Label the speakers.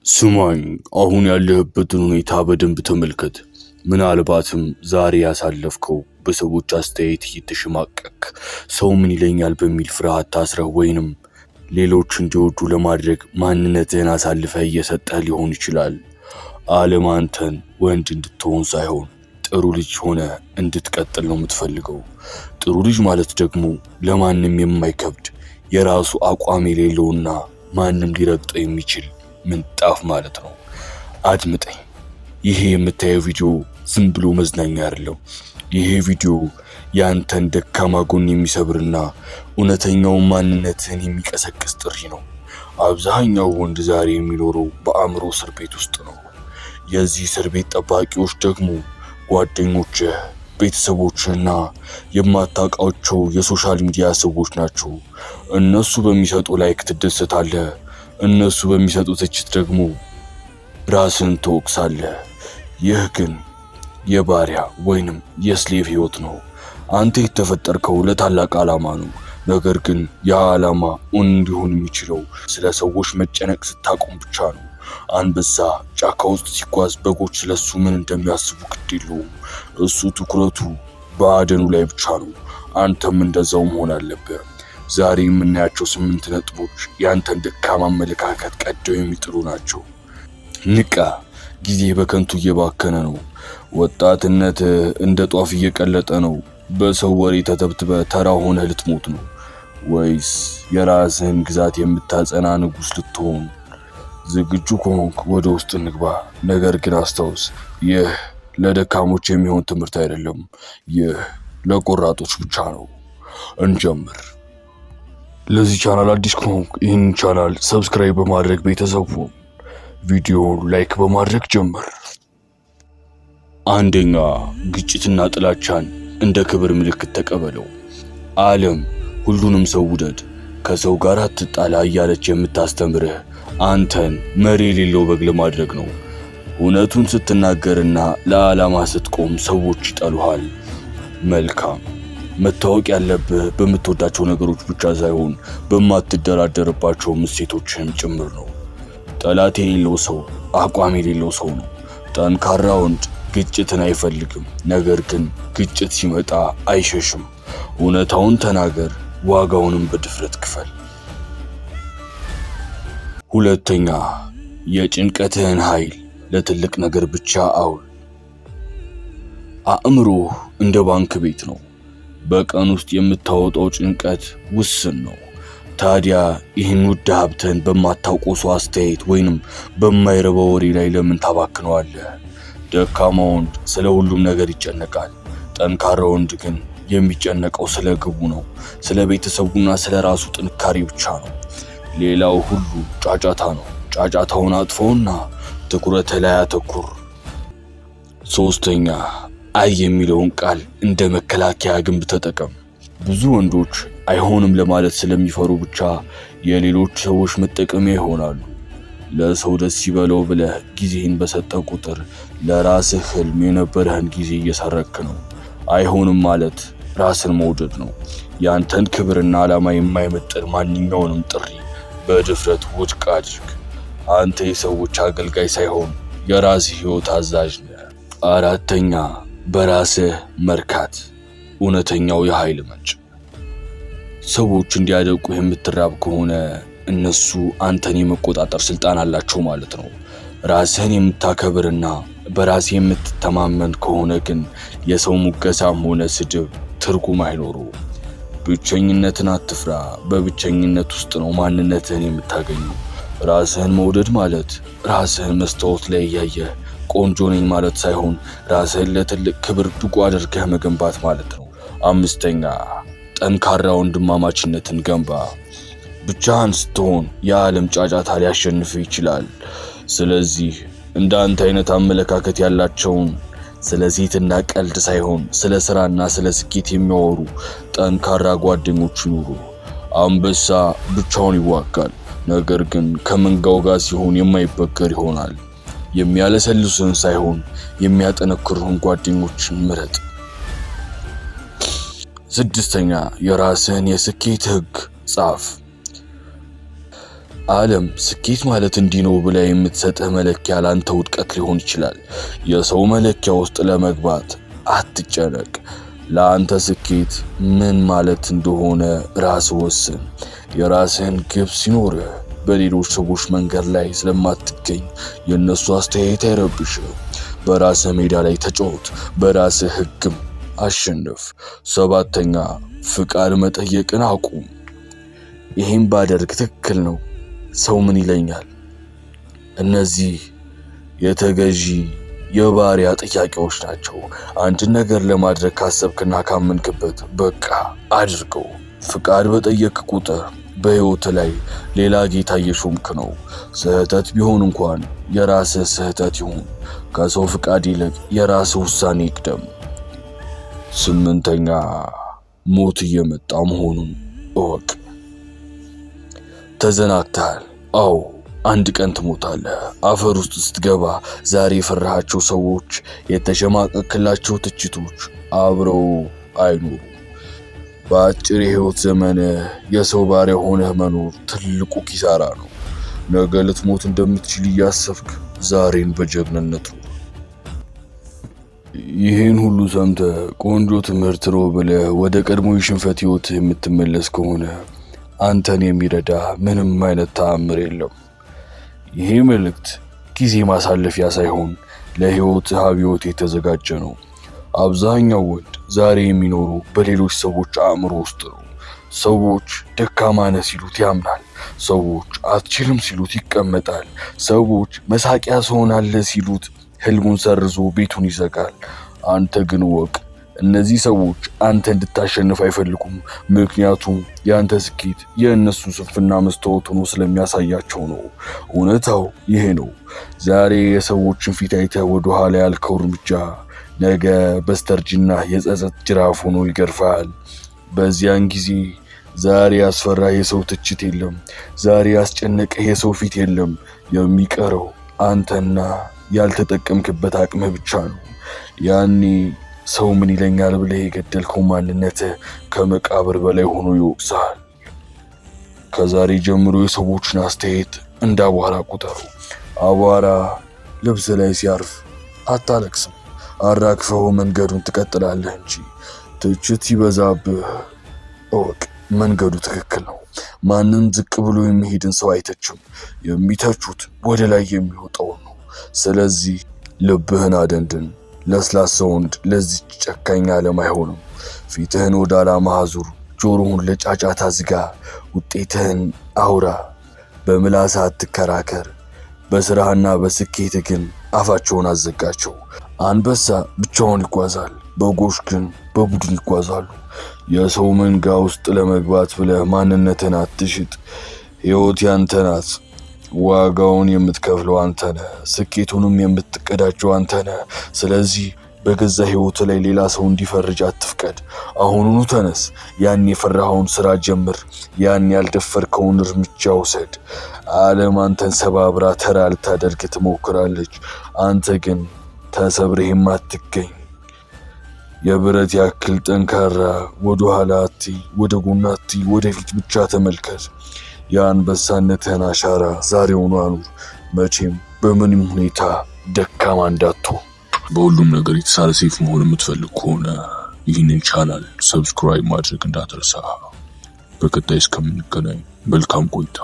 Speaker 1: ስማኝ፣ አሁን ያለህበትን ሁኔታ በደንብ ተመልከት። ምናልባትም ዛሬ ያሳለፍከው በሰዎች አስተያየት እየተሸማቀቅ ሰው ምን ይለኛል በሚል ፍርሃት ታስረህ ወይንም ሌሎች እንዲወዱ ለማድረግ ማንነትህን አሳልፈህ እየሰጠህ ሊሆን ይችላል። ዓለም አንተን ወንድ እንድትሆን ሳይሆን ጥሩ ልጅ ሆነ እንድትቀጥል ነው የምትፈልገው። ጥሩ ልጅ ማለት ደግሞ ለማንም የማይከብድ የራሱ አቋም የሌለውና ማንም ሊረግጠው የሚችል ምንጣፍ ማለት ነው። አድምጠኝ። ይሄ የምታየው ቪዲዮ ዝም ብሎ መዝናኛ አይደለም። ይሄ ቪዲዮ ያንተን ደካማ ጎን የሚሰብርና እውነተኛውን ማንነትህን የሚቀሰቅስ ጥሪ ነው። አብዛኛው ወንድ ዛሬ የሚኖረው በአእምሮ እስር ቤት ውስጥ ነው። የዚህ እስር ቤት ጠባቂዎች ደግሞ ጓደኞችህ፣ ቤተሰቦችህና የማታውቃቸው የሶሻል ሚዲያ ሰዎች ናቸው። እነሱ በሚሰጡ ላይክ ትደሰታለህ። እነሱ በሚሰጡ ትችት ደግሞ ራስን ትወቅሳለህ። ይህ ግን የባሪያ ወይንም የስሌቭ ህይወት ነው። አንተ የተፈጠርከው ለታላቅ ዓላማ ነው። ነገር ግን ያ ዓላማ እንዲሆን የሚችለው ስለ ሰዎች መጨነቅ ስታቆም ብቻ ነው። አንበሳ ጫካ ውስጥ ሲጓዝ በጎች ስለሱ ምን እንደሚያስቡ ግድ የለውም። እሱ ትኩረቱ በአደኑ ላይ ብቻ ነው። አንተም እንደዛው መሆን አለብህ። ዛሬ የምናያቸው 8 ነጥቦች ያንተን ደካማ አመለካከት ቀደው የሚጥሉ ናቸው። ንቃ። ጊዜ በከንቱ እየባከነ ነው። ወጣትነት እንደ ጧፍ እየቀለጠ ነው። በሰው ወሬ ተተብትበ ተራ ሆነ ልትሞት ነው ወይስ የራስህን ግዛት የምታጸና ንጉስ ልትሆን? ዝግጁ ከሆንክ ወደ ውስጥ እንግባ። ነገር ግን አስታውስ፣ ይህ ለደካሞች የሚሆን ትምህርት አይደለም። ይህ ለቆራጦች ብቻ ነው። እንጀምር። ለዚህ ቻናል አዲስ ከሆንክ ይህን ቻናል ሰብስክራይብ በማድረግ ቤተሰብ ሁን። ቪዲዮውን ላይክ በማድረግ ጀምር። አንደኛ፣ ግጭትና ጥላቻን እንደ ክብር ምልክት ተቀበለው። ዓለም ሁሉንም ሰው ውደድ፣ ከሰው ጋር አትጣላ እያለች የምታስተምርህ አንተን መሪ የሌለው በግ ለማድረግ ነው። እውነቱን ስትናገርና ለዓላማ ስትቆም ሰዎች ይጠሉሃል። መልካም። መታወቅ ያለብህ በምትወዳቸው ነገሮች ብቻ ሳይሆን በማትደራደርባቸው እሴቶችህም ጭምር ነው። ጠላት የሌለው ሰው አቋም የሌለው ሰው ነው። ጠንካራ ወንድ ግጭትን አይፈልግም፣ ነገር ግን ግጭት ሲመጣ አይሸሽም። እውነታውን ተናገር፣ ዋጋውንም በድፍረት ክፈል። ሁለተኛ፣ የጭንቀትህን ኃይል ለትልቅ ነገር ብቻ አውል። አእምሮህ እንደ ባንክ ቤት ነው። በቀን ውስጥ የምታወጣው ጭንቀት ውስን ነው። ታዲያ ይህን ውድ ሀብትህን በማታውቀው ሰው አስተያየት ወይንም በማይረባ ወሬ ላይ ለምን ታባክነዋለህ? ደካማ ወንድ ስለ ሁሉም ነገር ይጨነቃል። ጠንካራ ወንድ ግን የሚጨነቀው ስለ ግቡ ነው፣ ስለ ቤተሰቡና ስለ ራሱ ጥንካሬ ብቻ ነው። ሌላው ሁሉ ጫጫታ ነው። ጫጫታውን አጥፈውና ትኩረት ላይ አተኩር። ሶስተኛ፣ አይ የሚለውን ቃል እንደ መከላከያ ግንብ ተጠቀም። ብዙ ወንዶች አይሆንም ለማለት ስለሚፈሩ ብቻ የሌሎች ሰዎች መጠቀሚያ ይሆናሉ። ለሰው ደስ ይበለው ብለህ ጊዜህን በሰጠ ቁጥር ለራስህ ህልም የነበረህን ጊዜ እየሰረክ ነው። አይሆንም ማለት ራስን መውደድ ነው። ያንተን ክብርና ዓላማ የማይመጥን ማንኛውንም ጥሪ በድፍረት ውድቅ አድርግ። አንተ የሰዎች አገልጋይ ሳይሆን የራስህ ህይወት አዛዥ ነህ። አራተኛ፣ በራስህ መርካት፣ እውነተኛው የኃይል ምንጭ። ሰዎች እንዲያደቁ የምትራብ ከሆነ እነሱ አንተን የመቆጣጠር ስልጣን አላቸው ማለት ነው። ራስህን የምታከብርና በራስህ የምትተማመን ከሆነ ግን የሰው ሙገሳም ሆነ ስድብ ትርጉም አይኖረው። ብቸኝነትን አትፍራ። በብቸኝነት ውስጥ ነው ማንነትህን የምታገኘው። ራስህን መውደድ ማለት ራስህን መስታወት ላይ እያየህ ቆንጆ ነኝ ማለት ሳይሆን ራስህን ለትልቅ ክብር ብቁ አድርገህ መገንባት ማለት ነው። አምስተኛ፣ ጠንካራ ወንድማማችነትን ገንባ። ብቻህን ስትሆን የዓለም ጫጫታ ሊያሸንፍህ ይችላል። ስለዚህ እንደ አንተ አይነት አመለካከት ያላቸውን ስለ ሴትና ቀልድ ሳይሆን ስለ ስራና ስለ ስኬት የሚያወሩ ጠንካራ ጓደኞች ይኑሩ። አንበሳ ብቻውን ይዋጋል፣ ነገር ግን ከመንጋው ጋር ሲሆን የማይበገር ይሆናል። የሚያለሰልሱን ሳይሆን የሚያጠነክሩን ጓደኞችን ምረጥ። ስድስተኛ፣ የራስህን የስኬት ህግ ጻፍ። ዓለም ስኬት ማለት እንዲህ ነው ብላ የምትሰጥህ መለኪያ ላንተ ውድቀት ሊሆን ይችላል። የሰው መለኪያ ውስጥ ለመግባት አትጨነቅ። ለአንተ ስኬት ምን ማለት እንደሆነ ራስህ ወስን። የራስህን ግብ ሲኖርህ በሌሎች ሰዎች መንገድ ላይ ስለማትገኝ የእነሱ አስተያየት አይረብሽህ። በራስህ ሜዳ ላይ ተጫወት፣ በራስህ ህግም አሸንፍ። 7ኛ ፍቃድ መጠየቅን አቁም። ይህም ባደርግ ትክክል ነው፣ ሰው ምን ይለኛል? እነዚህ የተገዢ የባሪያ ጥያቄዎች ናቸው። አንድን ነገር ለማድረግ ካሰብክና ካመንክበት በቃ አድርገው። ፍቃድ በጠየቅ ቁጥር በህይወት ላይ ሌላ ጌታ እየሾምክ ነው። ስህተት ቢሆን እንኳን የራስህ ስህተት ይሁን። ከሰው ፍቃድ ይልቅ የራስህ ውሳኔ ይቅደም። 8ኛ ሞት እየመጣ መሆኑን እወቅ። ተዘናግተሃል። አዎ አንድ ቀን ትሞታለህ። አፈር ውስጥ ስትገባ ዛሬ የፈራሃቸው ሰዎች፣ የተሸማቀቅላቸው ትችቶች አብረው አይኖሩ። በአጭር የህይወት ዘመን የሰው ባሪያ ሆነህ መኖር ትልቁ ኪሳራ ነው። ነገ ልትሞት እንደምትችል እያሰብክ ዛሬን በጀግንነት ነው። ይህን ሁሉ ሰምተህ ቆንጆ ትምህርት ነው ብለህ ወደ ቀድሞ የሽንፈት ህይወት የምትመለስ ከሆነ አንተን የሚረዳ ምንም አይነት ተአምር የለም። ይሄ መልእክት ጊዜ ማሳለፊያ ሳይሆን ለህይወትህ አብዮት የተዘጋጀ ነው። አብዛኛው ወንድ ዛሬ የሚኖሩ በሌሎች ሰዎች አእምሮ ውስጥ ነው። ሰዎች ደካማ ነህ ሲሉት ያምናል። ሰዎች አትችልም ሲሉት ይቀመጣል። ሰዎች መሳቂያ ትሆናለህ ሲሉት ህልሙን ሰርዞ ቤቱን ይዘጋል። አንተ ግን ወቅ፣ እነዚህ ሰዎች አንተ እንድታሸንፍ አይፈልጉም። ምክንያቱም ያንተ ስኬት የእነሱ ስንፍና መስታወት ሆኖ ስለሚያሳያቸው ነው። እውነታው ይሄ ነው። ዛሬ የሰዎችን ፊት አይተህ ወደ ኋላ ያልከው እርምጃ ነገ በስተርጅና የጸጸት ጅራፍ ሆኖ ይገርፋል። በዚያን ጊዜ ዛሬ ያስፈራ የሰው ትችት የለም። ዛሬ ያስጨነቀህ የሰው ፊት የለም። የሚቀረው አንተና ያልተጠቀምክበት አቅምህ ብቻ ነው። ያኔ ሰው ምን ይለኛል ብለህ የገደልከው ማንነትህ ከመቃብር በላይ ሆኖ ይወቅሳል። ከዛሬ ጀምሮ የሰዎችን አስተያየት እንደ አቧራ ቁጠሩ። አቧራ ልብስ ላይ ሲያርፍ አታለቅስም፣ አራግፈው መንገዱን ትቀጥላለህ እንጂ። ትችት ሲበዛብህ እወቅ፣ መንገዱ ትክክል ነው። ማንም ዝቅ ብሎ የሚሄድን ሰው አይተችም። የሚተቹት ወደ ላይ የሚወጣውን ነው። ስለዚህ ልብህን አደንድን። ለስላሳ ወንድ ለዚህ ጨካኝ ዓለም አይሆንም። ፊትህን ወደ ዓላማ አዙር። ጆሮውን ለጫጫታ ዝጋ። ውጤትህን አውራ። በምላስህ አትከራከር። በስራህና በስኬትህ ግን አፋቸውን አዘጋቸው። አንበሳ ብቻውን ይጓዛል፣ በጎች ግን በቡድን ይጓዛሉ። የሰው መንጋ ውስጥ ለመግባት ብለህ ማንነትን አትሽጥ። ሕይወት ያንተ ናት። ዋጋውን የምትከፍለው አንተ ነህ። ስኬቱንም የምትቀዳጀው አንተ ነህ። ስለዚህ በገዛ ሕይወት ላይ ሌላ ሰው እንዲፈርጅ አትፍቀድ። አሁኑኑ ተነስ። ያን የፈራኸውን ስራ ጀምር። ያን ያልደፈርከውን እርምጃ ውሰድ። ዓለም አንተን ሰባብራ ተራ ልታደርግ ትሞክራለች። አንተ ግን ተሰብረህ የማትገኝ የብረት ያክል ጠንካራ፣ ወደ ኋላ አትይ፣ ወደ ጎን አትይ፣ ወደፊት ብቻ ተመልከት። የአንበሳነትህን አሻራ ዛሬውኑ አኑር። መቼም በምንም ሁኔታ ደካማ እንዳትሆን።
Speaker 2: በሁሉም ነገር የተሳለ ሴፍ መሆን የምትፈልግ ከሆነ ይህንን ቻናል ሰብስክራይብ ማድረግ እንዳትረሳ። በቀጣይ እስከምንገናኝ መልካም ቆይታ።